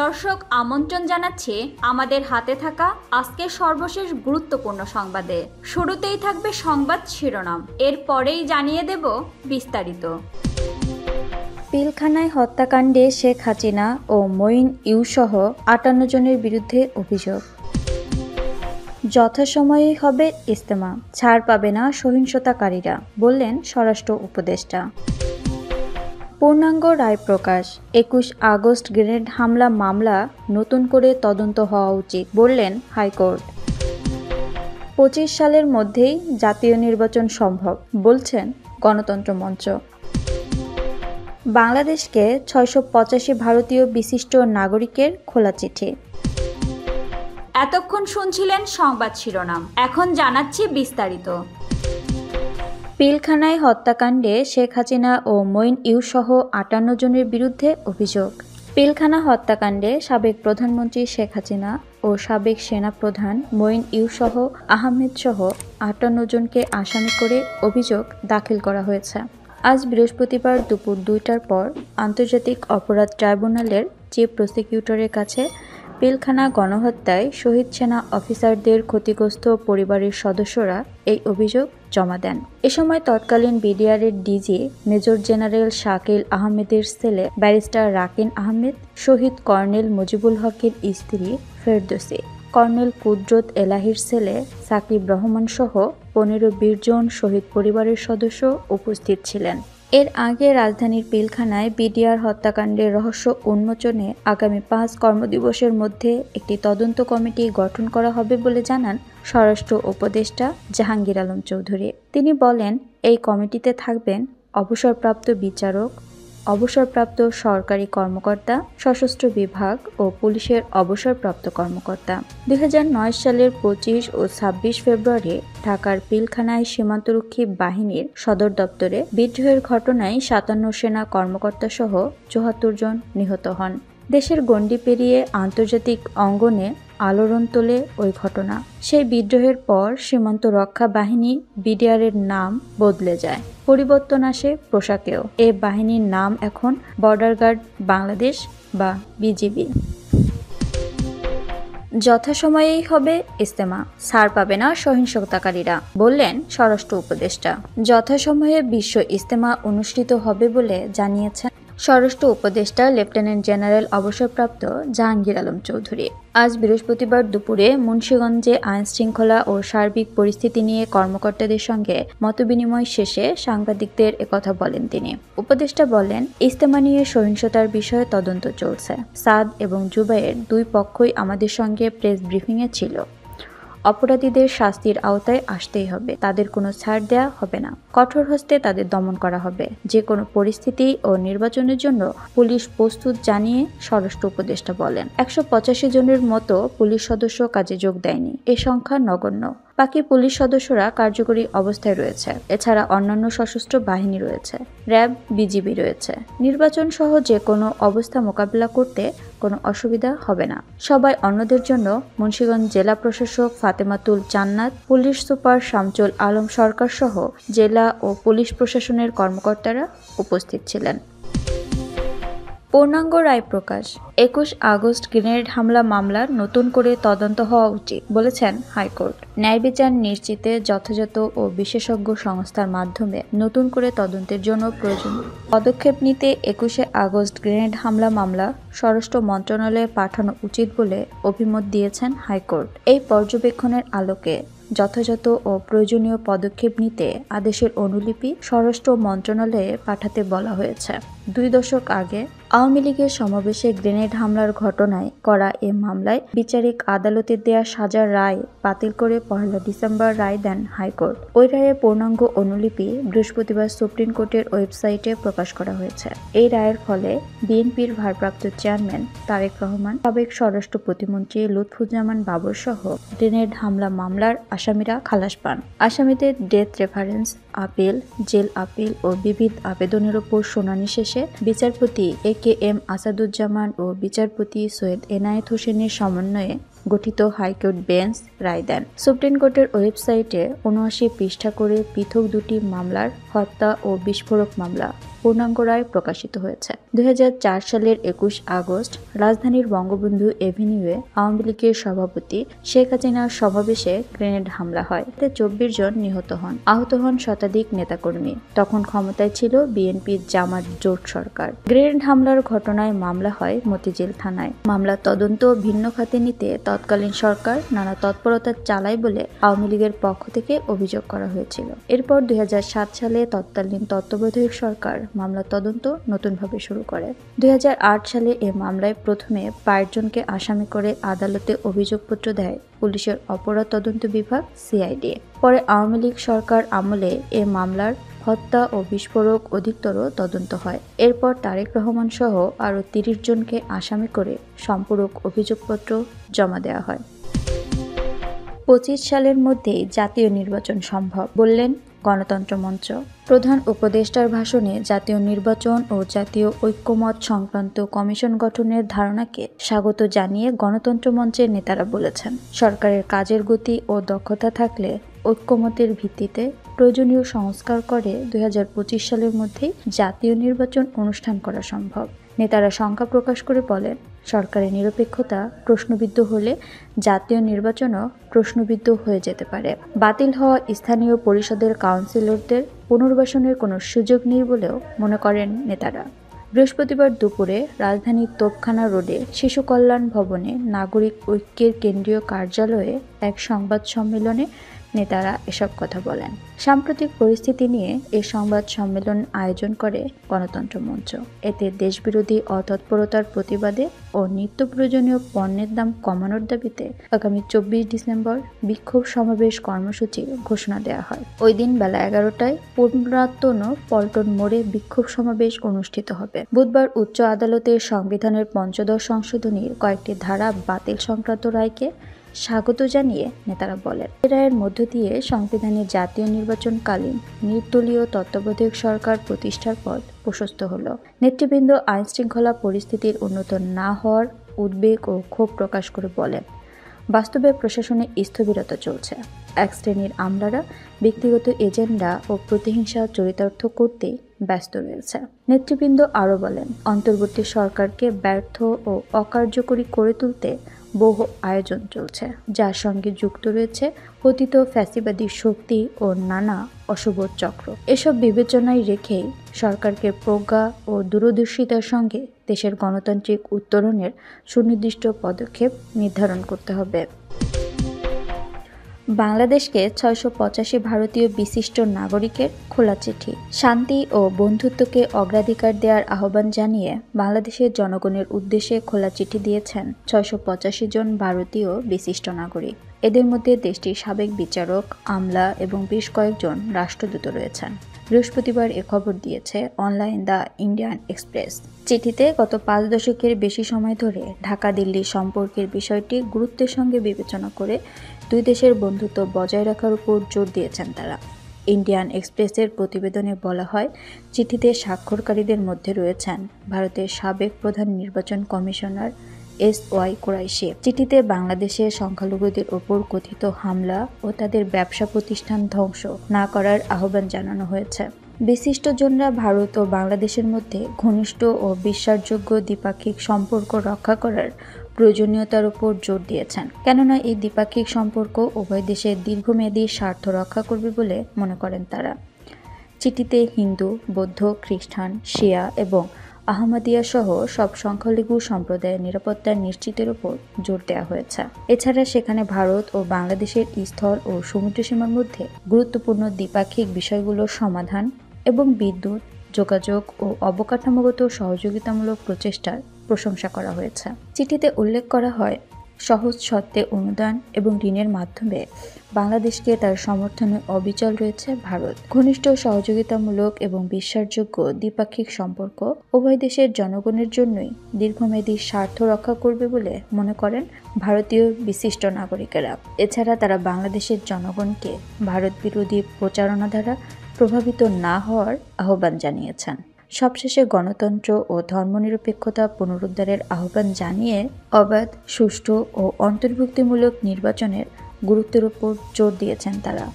দর্শক আমন্ত্রণ জানাচ্ছি আমাদের হাতে থাকা আজকের সর্বশেষ গুরুত্বপূর্ণ সংবাদে। শুরুতেই থাকবে সংবাদ শিরোনাম, এরপরেই জানিয়ে দেব বিস্তারিত। পিলখানায় হত্যাকাণ্ডে শেখ হাসিনা ও মঈন ইউসহ ৫৮ জনের বিরুদ্ধে অভিযোগ। যথাসময়ে হবে ইজতেমা, ছাড় পাবে না সহিংসতাকারীরা, বললেন স্বরাষ্ট্র উপদেষ্টা। পূর্ণাঙ্গ রায় প্রকাশ, ২১ আগস্ট গ্রেনেড হামলা মামলা নতুন করে তদন্ত হওয়া উচিত, বললেন হাইকোর্ট। ২৫ সালের মধ্যেই জাতীয় নির্বাচন সম্ভব, বলছেন গণতন্ত্র মঞ্চ। বাংলাদেশকে ৬৮৫ ভারতীয় বিশিষ্ট নাগরিকের খোলা চিঠি। এতক্ষণ শুনছিলেন সংবাদ শিরোনাম, এখন জানাচ্ছি বিস্তারিত। পিলখানায় হত্যাকাণ্ডে শেখ হাসিনা ও মঈন ইউসহ ৫৮ জনের বিরুদ্ধে অভিযোগ। পিলখানা হত্যাকাণ্ডে সাবেক প্রধানমন্ত্রী শেখ হাসিনা ও সাবেক সেনাপ্রধান মঈন ইউসহ আহমেদসহ ৫৮ জনকে আসামি করে অভিযোগ দাখিল করা হয়েছে। আজ বৃহস্পতিবার দুপুর ২টার পর আন্তর্জাতিক অপরাধ ট্রাইব্যুনালের চিফ প্রসিকিউটরের কাছে পিলখানা গণহত্যায় শহীদ সেনা অফিসারদের ক্ষতিগ্রস্ত পরিবারের সদস্যরা এই অভিযোগ জমা দেন। এ সময় তৎকালীন বিডিআরের ডিজি মেজর জেনারেল শাকিল আহমেদের ছেলে ব্যারিস্টার রাকিন আহমেদ, শহীদ কর্নেল মুজিবুল হকের স্ত্রী ফেরদৌসী, কর্নেল কুদরত এলাহির ছেলে সাকিব রহমান সহ ১৫-২০ জন শহীদ পরিবারের সদস্য উপস্থিত ছিলেন। এর আগে রাজধানীর পিলখানায় বিডিআর হত্যাকাণ্ডের রহস্য উন্মোচনে আগামী ৫ কর্মদিবসের মধ্যে একটি তদন্ত কমিটি গঠন করা হবে বলে জানান স্বরাষ্ট্র উপদেষ্টা জাহাঙ্গীর আলম চৌধুরী। তিনি বলেন, এই কমিটিতে থাকবেন অবসরপ্রাপ্ত বিচারক, অবসরপ্রাপ্ত সরকারি কর্মকর্তা, সশস্ত্র বিভাগ ও পুলিশের অবসরপ্রাপ্ত কর্মকর্তা। ২০০৯ সালের ২৫ ও ২৬ ফেব্রুয়ারি ঢাকার পিলখানায় সীমান্তরক্ষী বাহিনীর সদর দপ্তরে বিদ্রোহের ঘটনায় ৫৭ সেনা কর্মকর্তা সহ ৭৪ জন নিহত হন। দেশের গণ্ডি পেরিয়ে আন্তর্জাতিক অঙ্গনে আলোড়ন তোলে ওই ঘটনা। সেই বিদ্রোহের পর সীমান্ত রক্ষা বাহিনী বিডিআরের নাম বদলে যায়, পরিবর্তন আসে পোশাকেও। এ বাহিনীর নাম এখন বর্ডার গার্ড বাংলাদেশ বা বিজিবি। যথাসময়েই হবে ইজতেমা, ছাড় পাবে না সহিংসতাকারীরা, বললেন স্বরাষ্ট্র উপদেষ্টা। যথাসময়ে বিশ্ব ইজতেমা অনুষ্ঠিত হবে বলে জানিয়েছেন স্বরাষ্ট্র উপদেষ্টা লেফটেন্যান্ট জেনারেল অবসরপ্রাপ্ত জাহাঙ্গীর আলম চৌধুরী। আজ বৃহস্পতিবার দুপুরে মুন্সিগঞ্জে আইনশৃঙ্খলা ও সার্বিক পরিস্থিতি নিয়ে কর্মকর্তাদের সঙ্গে মতবিনিময় শেষে সাংবাদিকদের একথা বলেন তিনি। উপদেষ্টা বলেন, ইজতেমা নিয়ে সহিংসতার বিষয়ে তদন্ত চলছে। সাদ এবং জুবাইয়ের দুই পক্ষই আমাদের সঙ্গে প্রেস ব্রিফিংয়ে ছিল। অপরাধীদের শাস্তির আওতায় আসতেই হবে, তাদের কোনো ছাড় দেয়া হবে না, কঠোর হস্তে তাদের দমন করা হবে। যে কোনো পরিস্থিতি ও নির্বাচনের জন্য পুলিশ প্রস্তুত, জানিয়ে স্বরাষ্ট্র উপদেষ্টা বলেন, ১৮৫ জনের মতো পুলিশ সদস্য কাজে যোগ দেয়নি, এ সংখ্যা নগণ্য। বাকি পুলিশ সদস্যরা কার্যকরী অবস্থায় রয়েছে। এছাড়া অন্যান্য সশস্ত্র বাহিনী রয়েছে, র্যাব, বিজিবি রয়েছে। নির্বাচন সহ যে কোনো অবস্থা মোকাবিলা করতে কোনো অসুবিধা হবে না। সবাই অন্যদের জন্য মুন্সিগঞ্জ জেলা প্রশাসক ফাতেমাতুল জান্নাত, পুলিশ সুপার শামচুল আলম সরকার সহ জেলা ও পুলিশ প্রশাসনের কর্মকর্তারা উপস্থিত ছিলেন। পূর্ণাঙ্গ রায় প্রকাশ, ২১ আগস্ট গ্রেনেড হামলা মামলার নতুন করে তদন্ত হওয়া উচিত, বলেছেন হাইকোর্ট। ন্যায় বিচার নিশ্চিতে যথাযথ ও বিশেষজ্ঞ সংস্থার মাধ্যমে নতুন করে তদন্তের জন্য প্রয়োজনীয় পদক্ষেপ নিতে ২১ আগস্ট গ্রেনেড হামলা মামলা স্বরাষ্ট্র মন্ত্রণালয়ে পাঠানো উচিত বলে অভিমত দিয়েছেন হাইকোর্ট। এই পর্যবেক্ষণের আলোকে যথাযথ ও প্রয়োজনীয় পদক্ষেপ নিতে আদেশের অনুলিপি স্বরাষ্ট্র মন্ত্রণালয়ে পাঠাতে বলা হয়েছে। ২ দশক আগে আওয়ামী লীগের সমাবেশে গ্রেনেড হামলার ঘটনায় করা এ মামলায় বিচারিক আদালতের দেয়া সাজার রায় বাতিল করে ১ ডিসেম্বর রায় দেন হাইকোর্ট। ওই রায়ের পূর্ণাঙ্গ অনুলিপি বৃহস্পতিবার সুপ্রিম কোর্টের ওয়েবসাইটে প্রকাশ করা হয়েছে। এই রায়ের ফলে বিএনপির ভারপ্রাপ্ত চেয়ারম্যান তারেক রহমান, সাবেক স্বরাষ্ট্র প্রতিমন্ত্রী লুৎফুজ্জামান বাবর সহ গ্রেনেড হামলা মামলার আসামিরা খালাস পান। আসামিদের death reference, appeal, jail appeal ও বিবিধ আবেদনের ওপর শুনানি শেষে বিচারপতি এ.কে.এম. আসাদুজ্জামান ও বিচারপতি সৈয়দ এনায়েত হোসেনের সমন্বয়ে গঠিত হাইকোর্ট বেঞ্চ রায় দেন। সুপ্রিম কোর্টের ওয়েবসাইটে ৭৯ পৃষ্ঠা করে পৃথক দুটি মামলার, হত্যা ও বিস্ফোরক মামলা পূর্ণাঙ্গ রায় প্রকাশিত হয়েছে। 2004 সালের 21 আগস্ট রাজধানীর বঙ্গবন্ধু এভিনিউয়ে আওয়ামী লীগের সভাপতি শেখ হাসিনার সমাবেশে গ্রেনেড হামলা হয়। এতে 24 জন নিহত হন, আহত হন শতাধিক নেতাকর্মী। তখন ক্ষমতায় ছিল বিএনপি জামাত জোট সরকার। গ্রেনেড হামলার ঘটনায় মামলা হয় মতিঝিল থানায়। মামলার তদন্ত ভিন্ন খাতে নিতে তৎকালীন সরকার নানা তৎপরতা চালায় বলে আওয়ামী লীগের পক্ষ থেকে অভিযোগ করা হয়েছিল। এরপর 2007 সালে তৎকালীন তত্ত্বাবধায়ক সরকার মামলার তদন্ত নতুনভাবে শুরু করে। 2008 সালে এ মামলায় প্রথমে 5 জনকে আসামি করে আদালতে অভিযোগপত্র দেয় পুলিশের অপরাধ তদন্ত বিভাগ সিআইডি। পরে আওয়ামী লীগ সরকার আমলে এ মামলার হত্যা ও বিস্ফোরক অধিকতর তদন্ত হয়। এরপর তারেক রহমান সহ আরও 30 জনকে আসামি করে সম্পূরক অভিযোগপত্র জমা দেওয়া হয়। 25 সালের মধ্যেই জাতীয় নির্বাচন সম্ভব বললেন গণতন্ত্র মঞ্চ। প্রধান উপদেষ্টার ভাষণে জাতীয় নির্বাচন ও জাতীয় ঐক্যমত সংক্রান্ত কমিশন গঠনের ধারণাকে স্বাগত জানিয়ে গণতন্ত্র মঞ্চের নেতারা বলেছেন, সরকারের কাজের গতি ও দক্ষতা থাকলে ঐক্যমতের ভিত্তিতে প্রয়োজনীয় সংস্কার করে 2025 সালের মধ্যেই জাতীয় নির্বাচন অনুষ্ঠান করা সম্ভব। নেতারা শঙ্কা প্রকাশ করে বলেন, সরকারের নিরপেক্ষতা প্রশ্নবিদ্ধ হলে জাতীয় নির্বাচনও প্রশ্নবিদ্ধ হয়ে যেতে পারে। বাতিল হওয়া স্থানীয় পরিষদের কাউন্সিলরদের পুনর্বাসনের কোনো সুযোগ নেই বলেও মনে করেন নেতারা। বৃহস্পতিবার দুপুরে রাজধানীর তোপখানা রোডে শিশু কল্যাণ ভবনে নাগরিক ঐক্যের কেন্দ্রীয় কার্যালয়ে এক সংবাদ সম্মেলনে নেতারা এসব কথা বলেন। সাম্প্রতিক পরিস্থিতি নিয়ে এ সংবাদ সম্মেলন আয়োজন করে গণতন্ত্র মঞ্চ। এতে দেশবিরোধী অতৎপরতার প্রতিবাদে ও নিত্য প্রয়োজনীয় পণ্যের দাম কমানোর দাবিতে আগামী 24 ডিসেম্বর বিক্ষোভ সমাবেশ কর্মসূচির ঘোষণা দেওয়া হয়। ওই দিন বেলা 11টায় পুরাতন পল্টন মোড়ে বিক্ষোভ সমাবেশ অনুষ্ঠিত হবে। বুধবার উচ্চ আদালতের সংবিধানের ৫ম সংশোধনীর কয়েকটি ধারা বাতিল সংক্রান্ত রায়কে স্বাগত জানিয়ে নেতারা বলেন, এ রায়ের মধ্য দিয়ে সংবিধানে জাতীয় নির্বাচনকালীন নির্দলীয় তত্ত্বাবধায়ক সরকার প্রতিষ্ঠার পথ প্রশস্ত হল। নেতৃবৃন্দ আইন শৃঙ্খলা পরিস্থিতির উন্নত না হওয়ার উদ্বেগ ও ক্ষোভ প্রকাশ করে বলেন, বাস্তবে প্রশাসনে স্থবিরতা চলছে। এক শ্রেণীর আমলারা ব্যক্তিগত এজেন্ডা ও প্রতিহিংসা চরিতার্থ করতেই ব্যস্ত রয়েছে। নেতৃবৃন্দ আরও বলেন, অন্তর্বর্তী সরকারকে ব্যর্থ ও অকার্যকরী করে তুলতে বহু আয়োজন চলছে, যার সঙ্গে যুক্ত রয়েছে অতীত ফ্যাসিবাদী শক্তি ও নানা অশুভ চক্র। এসব বিবেচনায় রেখেই সরকারকে প্রজ্ঞা ও দূরদর্শিতার সঙ্গে দেশের গণতান্ত্রিক উত্তরণের সুনির্দিষ্ট পদক্ষেপ নির্ধারণ করতে হবে। বাংলাদেশকে 685 ভারতীয় বিশিষ্ট নাগরিকের খোলা চিঠি। শান্তি ও বন্ধুত্বকে অগ্রাধিকার দেওয়ার আহ্বান জানিয়ে বাংলাদেশের জনগণের উদ্দেশ্যে খোলা চিঠি দিয়েছেন 685 জন ভারতীয় বিশিষ্ট নাগরিক। এদের মধ্যে দেশটির সাবেক বিচারক, আমলা এবং বেশ কয়েকজন রাষ্ট্রদূত রয়েছেন। বৃহস্পতিবার এ খবর দিয়েছে অনলাইন দ্য ইন্ডিয়ান এক্সপ্রেস। চিঠিতে গত 5 দশকের বেশি সময় ধরে ঢাকা দিল্লি সম্পর্কের বিষয়টি গুরুত্বের সঙ্গে বিবেচনা করে দুই দেশের বন্ধুত্ব বজায় রাখার উপর জোর দিয়েছেন তারা। ইন্ডিয়ান এক্সপ্রেসের প্রতিবেদনে বলা হয়, চিঠিতে স্বাক্ষরকারীদের মধ্যে রয়েছেন ভারতের সাবেক প্রধান নির্বাচন কমিশনার SY কুরাইশি। চিঠিতে বাংলাদেশের সংখ্যালঘুদের ওপর কথিত হামলা ও তাদের ব্যবসা প্রতিষ্ঠান ধ্বংস না করার আহ্বান জানানো হয়েছে। বিশিষ্টজনরা ভারত ও বাংলাদেশের মধ্যে ঘনিষ্ঠ ও বিশ্বাসযোগ্য দ্বিপাক্ষিক সম্পর্ক রক্ষা করার প্রয়োজনীয়তার উপর জোর দিয়েছেন, কেননা এই দ্বিপাক্ষিক সম্পর্ক উভয় দেশের দীর্ঘমেয়াদী স্বার্থ রক্ষা করবে বলে মনে করেন তারা। চিঠিতে হিন্দু, বৌদ্ধ, খ্রিস্টান, শিয়া এবং আহমদিয়া সহ সব সংখ্যালঘু সম্প্রদায়ের নিরাপত্তা নিশ্চিতের উপর জোর দেওয়া হয়েছে। এছাড়া সেখানে ভারত ও বাংলাদেশের স্থল ও সমুদ্র সীমার মধ্যে গুরুত্বপূর্ণ দ্বিপাক্ষিক বিষয়গুলোর সমাধান এবং বিদ্যুৎ, যোগাযোগ ও অবকাঠামোগত সহযোগিতামূলক প্রচেষ্টার প্রশংসা করা হয়েছে। চিঠিতে উল্লেখ করা হয়, সহজ শর্তে অনুদান এবং ঋণের মাধ্যমে বাংলাদেশকে তার সমর্থনে অবিচল রয়েছে ভারত। ঘনিষ্ঠ সহযোগিতামূলক এবং বিশ্বাসযোগ্য দ্বিপাক্ষিক সম্পর্ক উভয় দেশের জনগণের জন্যই দীর্ঘমেয়াদী স্বার্থ রক্ষা করবে বলে মনে করেন ভারতীয় বিশিষ্ট নাগরিকেরা। এছাড়া তারা বাংলাদেশের জনগণকে ভারত বিরোধী প্রচারণা দ্বারা প্রভাবিত না হওয়ার আহ্বান জানিয়েছেন। সবশেষে গণতন্ত্র ও ধর্মনিরপেক্ষতা পুনরুদ্ধারের আহ্বান জানিয়ে অবাধ, সুষ্ঠু ও অন্তর্ভুক্তিমূলক নির্বাচনের গুরুত্বের উপর জোর দিয়েছেন তারা।